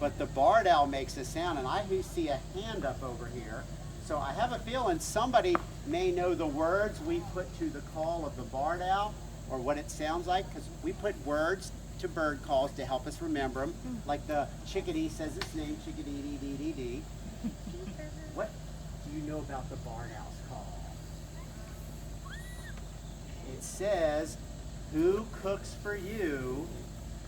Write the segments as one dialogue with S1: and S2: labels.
S1: but the barred owl makes a sound, and I see a hand up over here. So I have a feeling somebody may know the words we put to the call of the barred owl, or what it sounds like, because we put words to bird calls to help us remember them. Like the chickadee says its name, chickadee-dee-dee-dee-dee. What do you know about the barred owl's call? It says, who cooks for you,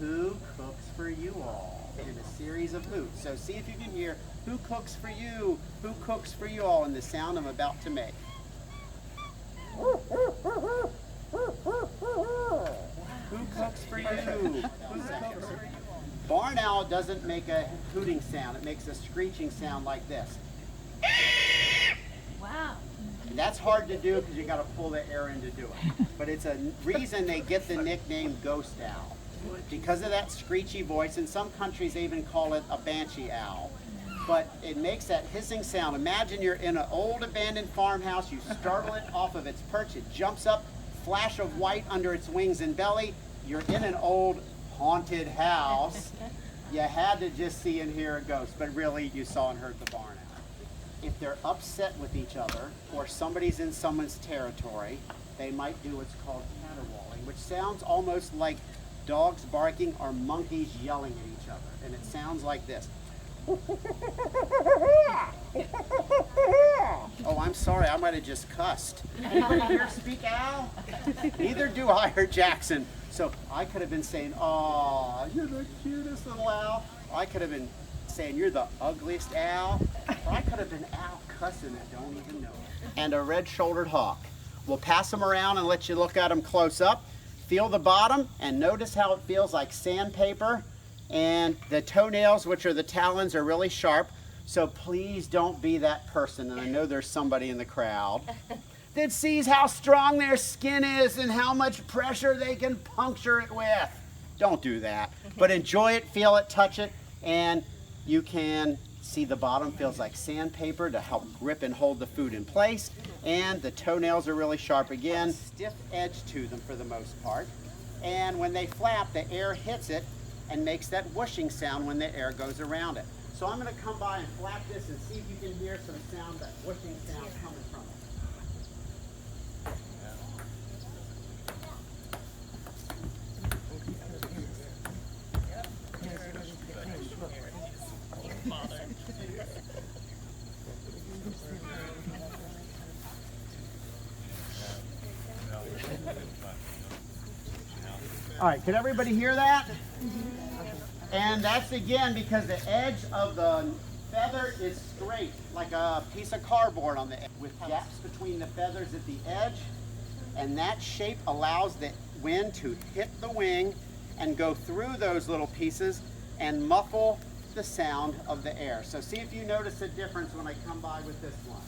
S1: who cooks for you all, in a series of hoots. So see if you can hear, who cooks for you, who cooks for you all, in the sound I'm about to make. Who cooks for you? Who cooks for you? Barn owl doesn't make a hooting sound. It makes a screeching sound like this.
S2: Wow.
S1: And that's hard to do because you got to pull the air in to do it. But it's a reason they get the nickname ghost owl. Because of that screechy voice. In some countries they even call it a banshee owl. But it makes that hissing sound. Imagine you're in an old abandoned farmhouse, you startle it off of its perch, it jumps up, flash of white under its wings and belly. You're in an old haunted house. You had to just see and hear a ghost, but really you saw and heard the barn owl. If they're upset with each other, or somebody's in someone's territory, they might do what's called caterwauling, which sounds almost like dogs barking or monkeys yelling at each other. And it sounds like this. Oh, I'm sorry, I might have just cussed. Anybody here speak owl? Neither do I or Jackson. So I could have been saying, "Aw, you're the cutest little owl." I could have been saying, "You're the ugliest owl." Or I could have been owl cussing that don't even know it. And a red-shouldered hawk. We'll pass them around and let you look at them close up. Feel the bottom and notice how it feels like sandpaper. And the toenails, which are the talons, are really sharp. So please don't be that person, and I know there's somebody in the crowd that sees how strong their skin is and how much pressure they can puncture it with. Don't do that. But enjoy it, feel it, touch it, and you can see the bottom feels like sandpaper to help grip and hold the food in place. And the toenails are really sharp again. Stiff edge to them for the most part. And when they flap, the air hits it and makes that whooshing sound when the air goes around it. So I'm going to come by and flap this and see if you can hear some sound, that whooshing sound coming from it. All right, can everybody hear that? And that's again because the edge of the feather is straight, like a piece of cardboard on the edge, with gaps between the feathers at the edge, and that shape allows the wind to hit the wing and go through those little pieces and muffle the sound of the air. So see if you notice a difference when I come by with this one.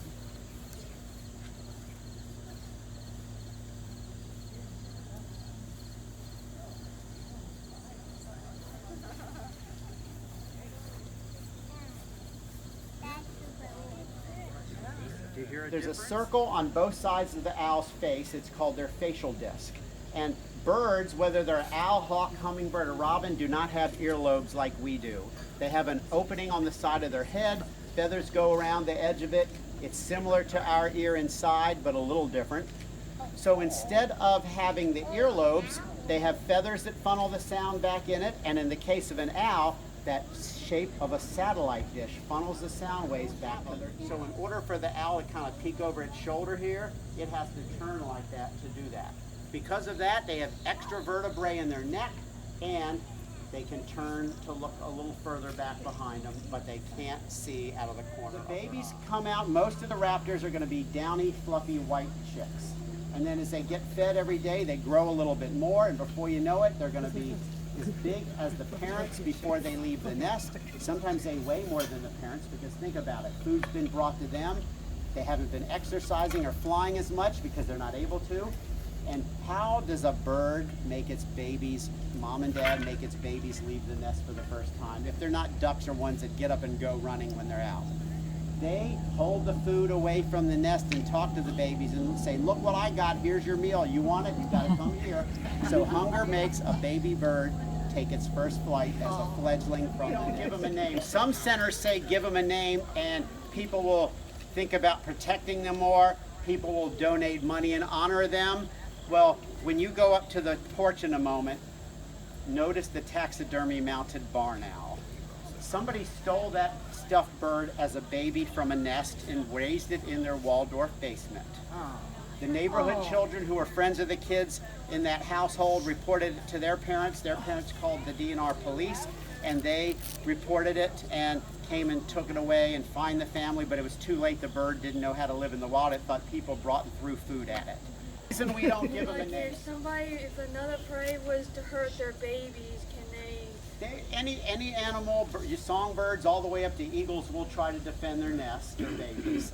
S1: There's a circle on both sides of the owl's face. It's called their facial disc. And birds, whether they're owl, hawk, hummingbird, or robin, do not have earlobes like we do. They have an opening on the side of their head. Feathers go around the edge of it. It's similar to our ear inside, but a little different. So instead of having the earlobes, they have feathers that funnel the sound back in it. And in the case of an owl, that shape of a satellite dish funnels the sound waves back under. So in order for the owl to kind of peek over its shoulder here, it has to turn like that to do that. Because of that, they have extra vertebrae in their neck, and they can turn to look a little further back behind them, but they can't see out of the corner. The babies come out, most of the raptors are going to be downy, fluffy, white chicks. And then as they get fed every day, they grow a little bit more, and before you know it, they're going to be as big as the parents before they leave the nest. Sometimes they weigh more than the parents, because think about it, food's been brought to them, they haven't been exercising or flying as much because they're not able to. And how does a bird make its babies, mom and dad make its babies leave the nest for the first time, if they're not ducks or ones that get up and go running when they're out? They hold the food away from the nest and talk to the babies and say, look what I got, here's your meal, you want it, you gotta come here. So hunger makes a baby bird take its first flight as a fledgling from give them a name. Some centers say give them a name, and people will think about protecting them more. People will donate money and honor them. Well, when you go up to the porch in a moment, notice the taxidermy mounted barn owl. Somebody stole that stuffed bird as a baby from a nest and raised it in their Waldorf basement. The neighborhood children who were friends of the kids in that household reported it to their parents. Their parents called the DNR police, and they reported it and came and took it away and fined the family, but it was too late. The bird didn't know how to live in the wild. It thought people brought and threw food at it. The reason we don't give them a name.
S2: If another prey was to hurt their babies, can they?
S1: Any animal, songbirds all the way up to eagles will try to defend their nests, their babies.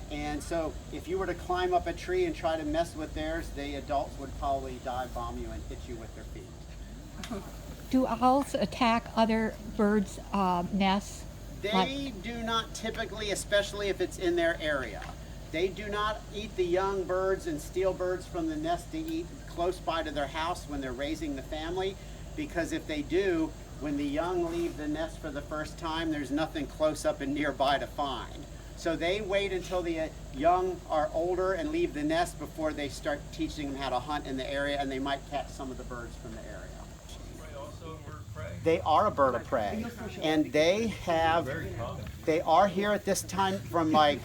S1: And so if you were to climb up a tree and try to mess with theirs, the adults would probably dive bomb you and hit you with their feet.
S3: Do owls attack other birds' nests?
S1: They do not typically, especially if it's in their area. They do not eat the young birds and steal birds from the nest to eat close by to their house when they're raising the family, because if they do, when the young leave the nest for the first time, there's nothing close up and nearby to find. So they wait until the young are older and leave the nest before they start teaching them how to hunt in the area, and they might catch some of the birds from the area. They are a bird of prey, and they are here at this time from like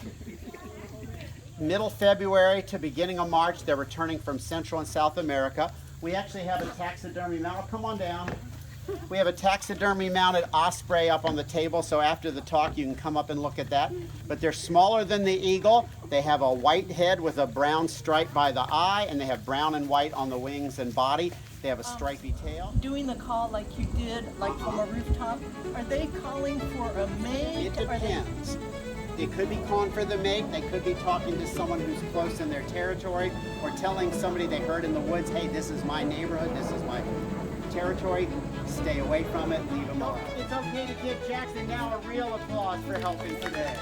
S1: middle February to beginning of March. They're returning from Central and South America. We actually have a taxidermy mounted. Come on down. We have a taxidermy mounted osprey up on the table, so after the talk you can come up and look at that. But they're smaller than the eagle. They have a white head with a brown stripe by the eye, and they have brown and white on the wings and body. They have a stripy tail.
S4: Doing the call like you did, like from a rooftop, are they calling for a mate?
S1: It depends. They could be calling for the mate. They could be talking to someone who's close in their territory, or telling somebody they heard in the woods, hey, this is my neighborhood, this is my territory, stay away from it, leave them alone. It's okay to give Jackson now a real applause for helping today.